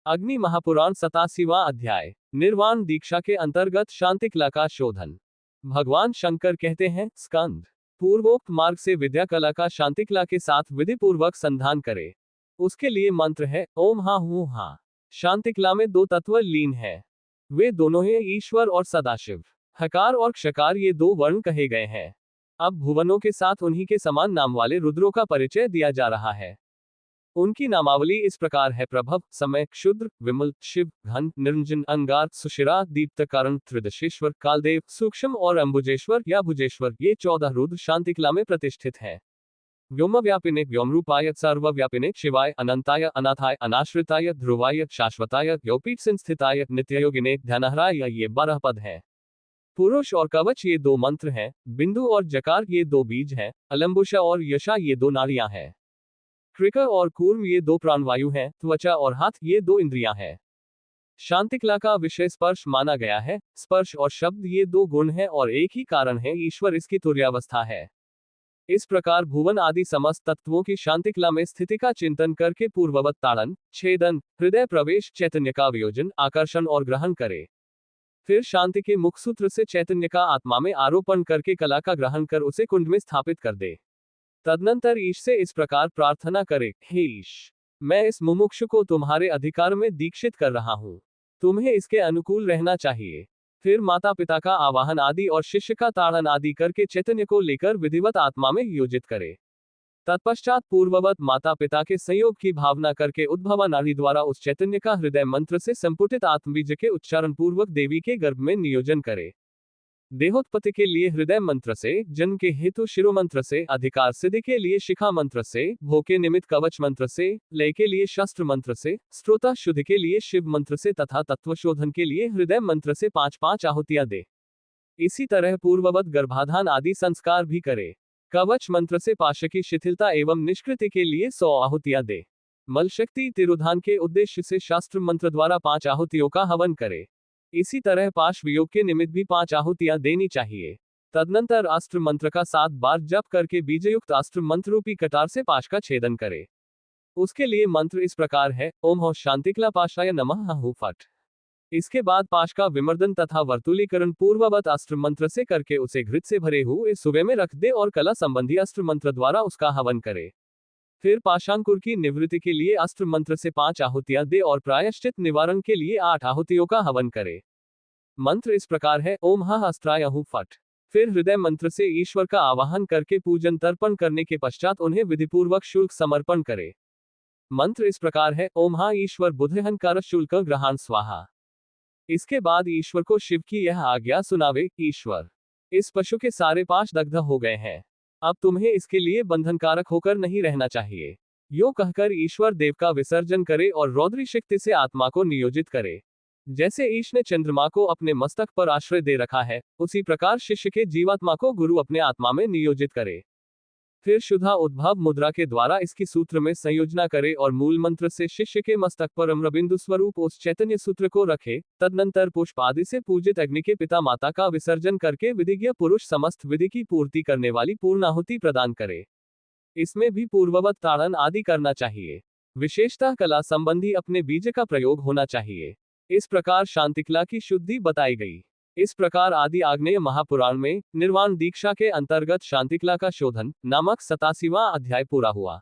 अग्नि महापुराण 87वां अध्याय। निर्वाण दीक्षा के अंतर्गत शांतिकला का शोधन। भगवान शंकर कहते हैं, स्कंद, पूर्वोक्त मार्ग से विद्या कला का शांतिकला के साथ विधि पूर्वक संधान करे। उसके लिए मंत्र है ओम हा हूं हा। शांतिकला में दो तत्व लीन है, वे दोनों हैं ईश्वर और सदाशिव। हकार और क्षकार ये दो वर्ण कहे गए हैं। अब भुवनों के साथ उन्हीं के समान नाम वाले रुद्रों का परिचय दिया जा रहा है। उनकी नामावली इस प्रकार है: प्रभव, समय, क्षुद्र, विमल, शिव, घन, निरंजन, अंगार, सुशिरा, दीप्त कारण, त्रिदशेश्वर, कालदेव, सूक्ष्म और अंबुजेश्वर या भुजेश्वर, ये 14 रुद्र शांतिकला में प्रतिष्ठित हैं। व्योमव्यापिने व्योमरूपाय सर्वव्यापिने शिवाय अनंताय अनाथाय अनाश्रिताय ध्रुवाय शाश्वताय योपीठ संस्थिताय नित्ययोगिने ध्यानहराय, ये 12 पद हैं। पुरुष और कवच ये दो मंत्र हैं। बिंदु और जकार ये दो बीज हैं। अलंबुषा और यशा ये दो नाड़ियां हैं। कृक और कूर्म ये दो प्राणवायु हैं। त्वचा और हाथ ये दो इंद्रियां हैं। शांतिकला का विषय स्पर्श माना गया है। स्पर्श और शब्द ये दो गुण हैं और एक ही कारण है, ईश्वर इसकी तुर्यावस्था है। इस प्रकार भुवन आदि समस्त तत्वों की शांतिकला में स्थिति का चिंतन करके पूर्ववत ताड़न, छेदन, हृदय प्रवेश, चैतन्य का वियोजन, आकर्षण और ग्रहण करे। फिर शांति के मुखसूत्र से चैतन्य का आत्मा में आरोपण करके कला का ग्रहण कर उसे कुंड में स्थापित कर दे। तदनंतर ईश से इस प्रकार प्रार्थना करे, हे ईश, मैं इस मुमुक्षु को तुम्हारे अधिकार में दीक्षित कर रहा हूं, तुम्हें इसके अनुकूल रहना चाहिए। फिर माता पिता का आवाहन आदि और शिष्य का ताड़न आदि करके चैतन्य को लेकर विधिवत आत्मा में योजित करे। तत्पश्चात पूर्ववत माता पिता के संयोग की भावना करके उद्भवा नाड़ी द्वारा उस चैतन्य का हृदय मंत्र से संपुटित आत्मबीज के उच्चारण पूर्वक देवी के गर्भ में नियोजन करे। देहोत्पत्ति के लिए हृदय मंत्र से, जन्म के हेतु शिरो मंत्र से, अधिकार सिद्धि के लिए शिखा मंत्र से, भोग के निमित्त कवच मंत्र से, लय के लिए शस्त्र मंत्र से, श्रोता शुद्धि के लिए शिव मंत्र से तथा तत्वशोधन के लिए हृदय मंत्र से 5-5 आहुतियां दे। इसी तरह पूर्ववत गर्भाधान आदि संस्कार भी करे। कवच मंत्र से पाश की शिथिलता एवं निष्कृति के लिए 100 आहुतियां दे। मलशक्ति तिरोधान के उद्देश्य से शास्त्र मंत्र द्वारा 5 आहुतियों का हवन करे। इसी तरह पाश वियोग के निमित्त भी 5 आहुतियां देनी चाहिए। तदनंतर अस्त्र मंत्र का 7 बार जप करके बीजयुक्त अस्त्र मंत्र रूपी कटार से पाश का छेदन करे। उसके लिए मंत्र इस प्रकार है: ओम हो शांतिकला पाशाय नमः हु फट। इसके बाद पाश का विमर्दन तथा वर्तुलीकरण पूर्ववत अस्त्र मंत्र से करके उसे घृत से भरे हुए सुबह में रख दे और कला संबंधी अस्त्र मंत्र द्वारा उसका हवन करे। फिर पाशांकुर की निवृत्ति के लिए अस्त्र मंत्र से 5 आहुतियां दे और प्रायश्चित निवारण के लिए 8 आहुतियों का हवन करे। मंत्र इस प्रकार है: ओम हा अस्त्राय हूं फट। फिर हृदय मंत्र से ईश्वर का आवाहन करके पूजन तर्पण करने के पश्चात उन्हें विधिपूर्वक शुल्क समर्पण करे। मंत्र इस प्रकार है: ओम हा ईश्वर बुद्धिहंकार शुल्क ग्रहण स्वाहा। इसके बाद ईश्वर को शिव की यह आज्ञा सुनावे, ईश्वर, इस पशु के सारे पाश दग्ध हो गए हैं, अब तुम्हें इसके लिए बंधनकारक होकर नहीं रहना चाहिए। यो कहकर ईश्वर देव का विसर्जन करे और रौद्री शक्ति से आत्मा को नियोजित करे। जैसे ईश ने चंद्रमा को अपने मस्तक पर आश्रय दे रखा है, उसी प्रकार शिष्य के जीवात्मा को गुरु अपने आत्मा में नियोजित करे। फिर शुद्धा उद्भव मुद्रा के द्वारा इसकी सूत्र में संयोजना करे और मूल मंत्र से शिष्य के मस्तक पर अम्रबिंदु स्वरूप उस चैतन्य सूत्र को रखे। तदनंतर पुष्प आदि से पूजित अग्नि के पिता माता का विसर्जन करके विधिज्ञ पुरुष समस्त विधि की पूर्ति करने वाली पूर्णाहुति प्रदान करे। इसमें भी पूर्ववत ताड़न आदि करना चाहिए। विशेषतः कला संबंधी अपने बीज का प्रयोग होना चाहिए। इस प्रकार शांतिकला की शुद्धि बताई गई। इस प्रकार आदि आग्नेय महापुराण में निर्वाण दीक्षा के अंतर्गत शांतिकला का शोधन नामक 87वां अध्याय पूरा हुआ।